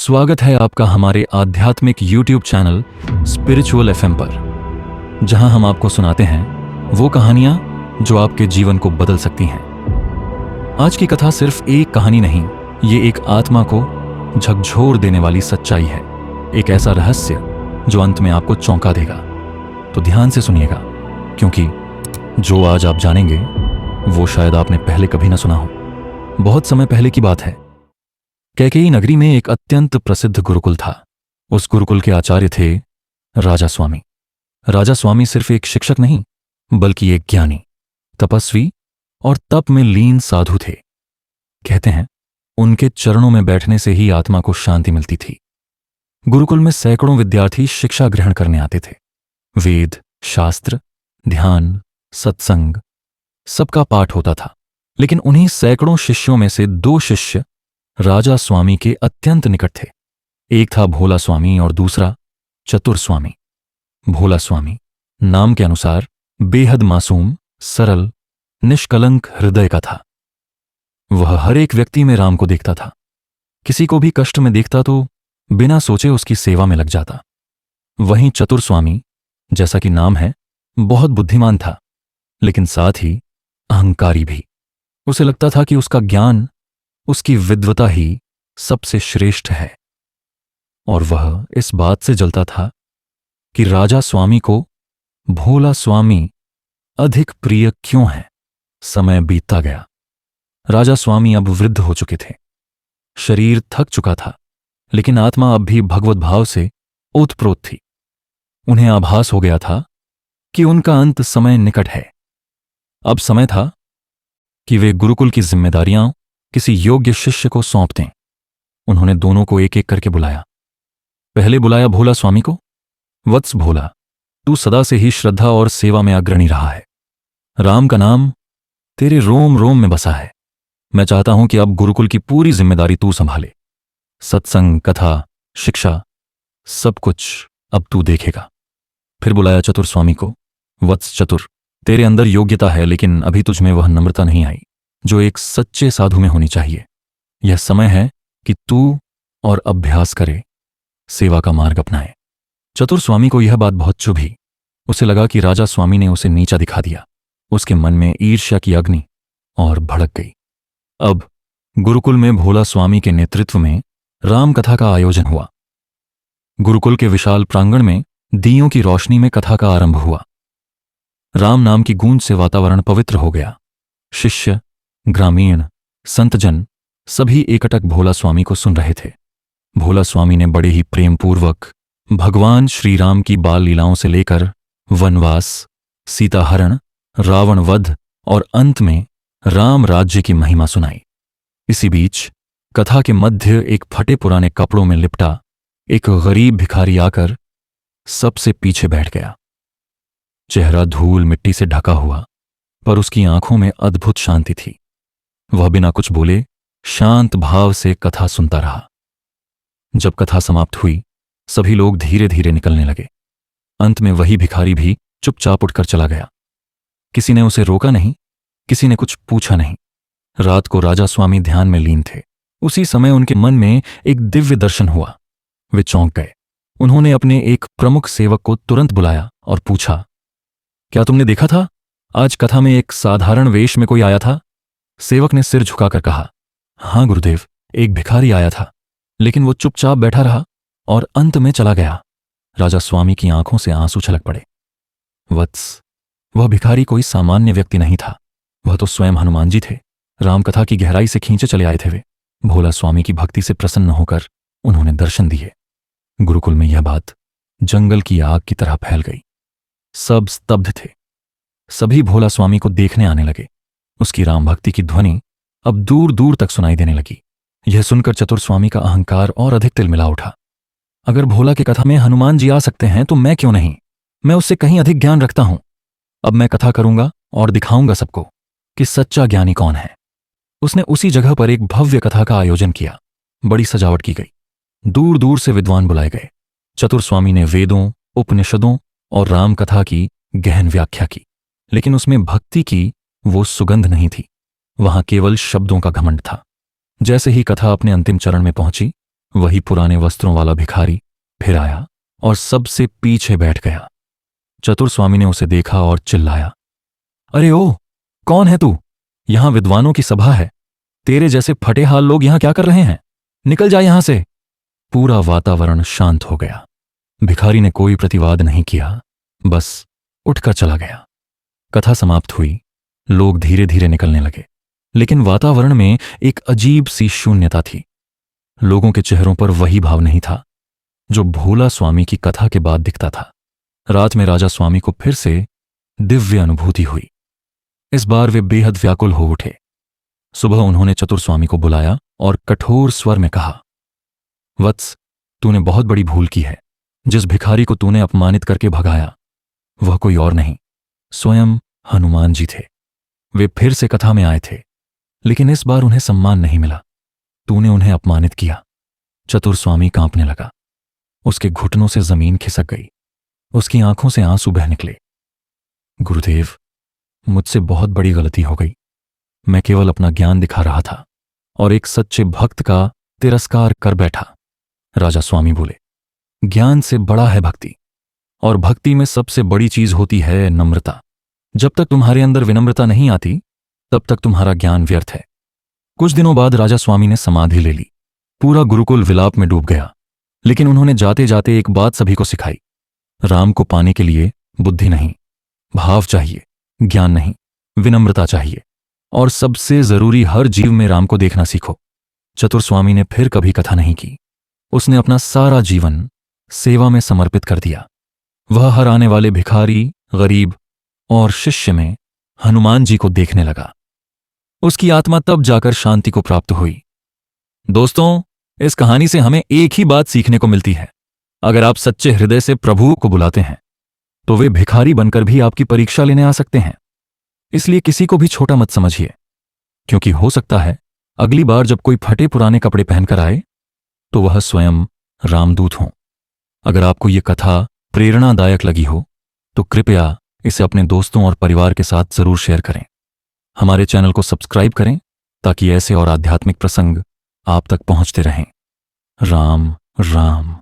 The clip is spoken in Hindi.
स्वागत है आपका हमारे आध्यात्मिक YouTube चैनल स्पिरिचुअल FM पर, जहां हम आपको सुनाते हैं वो कहानियां जो आपके जीवन को बदल सकती हैं। आज की कथा सिर्फ एक कहानी नहीं, ये एक आत्मा को झकझोर देने वाली सच्चाई है, एक ऐसा रहस्य जो अंत में आपको चौंका देगा। तो ध्यान से सुनिएगा, क्योंकि जो आज आप जानेंगे वो शायद आपने पहले कभी न सुना हो। बहुत समय पहले की बात है। कैकेयी नगरी में एक अत्यंत प्रसिद्ध गुरुकुल था। उस गुरुकुल के आचार्य थे राजा स्वामी। राजा स्वामी सिर्फ एक शिक्षक नहीं, बल्कि एक ज्ञानी, तपस्वी और तप में लीन साधु थे। कहते हैं उनके चरणों में बैठने से ही आत्मा को शांति मिलती थी। गुरुकुल में सैकड़ों विद्यार्थी शिक्षा ग्रहण करने आते थे। वेद, शास्त्र, ध्यान, सत्संग, सबका पाठ होता था। लेकिन उन्हीं सैकड़ों शिष्यों में से दो शिष्य राजा स्वामी के अत्यंत निकट थे। एक था भोला स्वामी और दूसरा चतुर स्वामी। भोला स्वामी नाम के अनुसार बेहद मासूम, सरल, निष्कलंक हृदय का था। वह हर एक व्यक्ति में राम को देखता था। किसी को भी कष्ट में देखता तो बिना सोचे उसकी सेवा में लग जाता। वहीं चतुर स्वामी, जैसा कि नाम है, बहुत बुद्धिमान था, लेकिन साथ ही अहंकारी भी। उसे लगता था कि उसका ज्ञान, उसकी विद्वता ही सबसे श्रेष्ठ है, और वह इस बात से जलता था कि राजा स्वामी को भोला स्वामी अधिक प्रिय क्यों है। समय बीतता गया। राजा स्वामी अब वृद्ध हो चुके थे। शरीर थक चुका था, लेकिन आत्मा अब भी भगवत भाव से ओतप्रोत थी। उन्हें आभास हो गया था कि उनका अंत समय निकट है। अब समय था कि वे गुरुकुल की जिम्मेदारियां किसी योग्य शिष्य को सौंप दें। उन्होंने दोनों को एक एक करके बुलाया। पहले बुलाया भोला स्वामी को। वत्स भोला, तू सदा से ही श्रद्धा और सेवा में अग्रणी रहा है। राम का नाम तेरे रोम रोम में बसा है। मैं चाहता हूं कि अब गुरुकुल की पूरी जिम्मेदारी तू संभाले। सत्संग, कथा, शिक्षा, सब कुछ अब तू देखेगा। फिर बुलाया चतुर स्वामी को। वत्स चतुर, तेरे अंदर योग्यता है, लेकिन अभी तुझ में वह नम्रता नहीं आई जो एक सच्चे साधु में होनी चाहिए। यह समय है कि तू और अभ्यास करे, सेवा का मार्ग अपनाए। चतुर स्वामी को यह बात बहुत चुभी। उसे लगा कि राजा स्वामी ने उसे नीचा दिखा दिया। उसके मन में ईर्ष्या की अग्नि और भड़क गई। अब गुरुकुल में भोला स्वामी के नेतृत्व में राम कथा का आयोजन हुआ। गुरुकुल के विशाल प्रांगण में दियों की रोशनी में कथा का आरंभ हुआ। राम नाम की गूंज से वातावरण पवित्र हो गया। शिष्य, ग्रामीण, संतजन सभी एकटक भोला स्वामी को सुन रहे थे। भोला स्वामी ने बड़े ही प्रेमपूर्वक भगवान श्री राम की बाल लीलाओं से लेकर वनवास, सीताहरण, रावण वध और अंत में राम राज्य की महिमा सुनाई। इसी बीच कथा के मध्य एक फटे पुराने कपड़ों में लिपटा एक गरीब भिखारी आकर सबसे पीछे बैठ गया। चेहरा धूल मिट्टी से ढका हुआ, पर उसकी आंखों में अद्भुत शांति थी। वह बिना कुछ बोले शांत भाव से कथा सुनता रहा। जब कथा समाप्त हुई, सभी लोग धीरे धीरे निकलने लगे। अंत में वही भिखारी भी चुपचाप उठकर चला गया। किसी ने उसे रोका नहीं, किसी ने कुछ पूछा नहीं। रात को राजा स्वामी ध्यान में लीन थे। उसी समय उनके मन में एक दिव्य दर्शन हुआ। वे चौंक गए। उन्होंने अपने एक प्रमुख सेवक को तुरंत बुलाया और पूछा, क्या तुमने देखा था? आज कथा में एक साधारण वेश में कोई आया था? सेवक ने सिर झुकाकर कहा, हां गुरुदेव, एक भिखारी आया था, लेकिन वो चुपचाप बैठा रहा और अंत में चला गया। राजा स्वामी की आंखों से आंसू छलक पड़े। वत्स, वह भिखारी कोई सामान्य व्यक्ति नहीं था। वह तो स्वयं हनुमान जी थे। रामकथा की गहराई से खींचे चले आए थे वे। भोला स्वामी की भक्ति से प्रसन्न होकर उन्होंने दर्शन दिए। गुरुकुल में यह बात जंगल की आग की तरह फैल गई। सब स्तब्ध थे। सभी भोला स्वामी को देखने आने लगे। उसकी राम भक्ति की ध्वनि अब दूर दूर तक सुनाई देने लगी। यह सुनकर चतुर स्वामी का अहंकार और अधिक तिलमिला उठा। अगर भोला की कथा में हनुमान जी आ सकते हैं तो मैं क्यों नहीं? मैं उससे कहीं अधिक ज्ञान रखता हूं। अब मैं कथा करूंगा और दिखाऊंगा सबको कि सच्चा ज्ञानी कौन है। उसने उसी जगह पर एक भव्य कथा का आयोजन किया। बड़ी सजावट की गई। दूर दूर से विद्वान बुलाए गए। चतुर स्वामी ने वेदों, उपनिषदों और राम कथा की गहन व्याख्या की, लेकिन उसमें भक्ति की वो सुगंध नहीं थी। वहां केवल शब्दों का घमंड था। जैसे ही कथा अपने अंतिम चरण में पहुंची, वही पुराने वस्त्रों वाला भिखारी फिर आया और सबसे पीछे बैठ गया। चतुर स्वामी ने उसे देखा और चिल्लाया, अरे ओ, कौन है तू? यहां विद्वानों की सभा है। तेरे जैसे फटे हाल लोग यहां क्या कर रहे हैं? निकल जा यहां से। पूरा वातावरण शांत हो गया। भिखारी ने कोई प्रतिवाद नहीं किया, बस उठकर चला गया। कथा समाप्त हुई। लोग धीरे धीरे निकलने लगे, लेकिन वातावरण में एक अजीब सी शून्यता थी। लोगों के चेहरों पर वही भाव नहीं था जो भोला स्वामी की कथा के बाद दिखता था। रात में राजा स्वामी को फिर से दिव्य अनुभूति हुई। इस बार वे बेहद व्याकुल हो उठे। सुबह उन्होंने चतुर स्वामी को बुलाया और कठोर स्वर में कहा, वत्स, तूने बहुत बड़ी भूल की है। जिस भिखारी को तूने अपमानित करके भगाया वह कोई और नहीं, स्वयं हनुमान जी थे। वे फिर से कथा में आए थे, लेकिन इस बार उन्हें सम्मान नहीं मिला। तूने उन्हें अपमानित किया। चतुर स्वामी कांपने लगा। उसके घुटनों से जमीन खिसक गई। उसकी आंखों से आंसू बह निकले। गुरुदेव, मुझसे बहुत बड़ी गलती हो गई। मैं केवल अपना ज्ञान दिखा रहा था और एक सच्चे भक्त का तिरस्कार कर बैठा। राजा स्वामी बोले, ज्ञान से बड़ा है भक्ति, और भक्ति में सबसे बड़ी चीज होती है नम्रता। जब तक तुम्हारे अंदर विनम्रता नहीं आती, तब तक तुम्हारा ज्ञान व्यर्थ है। कुछ दिनों बाद राजा स्वामी ने समाधि ले ली। पूरा गुरुकुल विलाप में डूब गया, लेकिन उन्होंने जाते जाते एक बात सभी को सिखाई, राम को पाने के लिए बुद्धि नहीं, भाव चाहिए, ज्ञान नहीं, विनम्रता चाहिए, और सबसे जरूरी हर जीव में राम को देखना सीखो। चतुर स्वामी ने फिर कभी कथा नहीं की। उसने अपना सारा जीवन सेवा में समर्पित कर दिया। वह हर आने वाले भिखारी, गरीब और शिष्य में हनुमान जी को देखने लगा। उसकी आत्मा तब जाकर शांति को प्राप्त हुई। दोस्तों, इस कहानी से हमें एक ही बात सीखने को मिलती है। अगर आप सच्चे हृदय से प्रभु को बुलाते हैं तो वे भिखारी बनकर भी आपकी परीक्षा लेने आ सकते हैं। इसलिए किसी को भी छोटा मत समझिए, क्योंकि हो सकता है अगली बार जब कोई फटे पुराने कपड़े पहनकर आए तो वह स्वयं रामदूत हों। अगर आपको ये कथा प्रेरणादायक लगी हो तो कृपया इसे अपने दोस्तों और परिवार के साथ जरूर शेयर करें। हमारे चैनल को सब्सक्राइब करें ताकि ऐसे और आध्यात्मिक प्रसंग आप तक पहुंचते रहें। राम राम।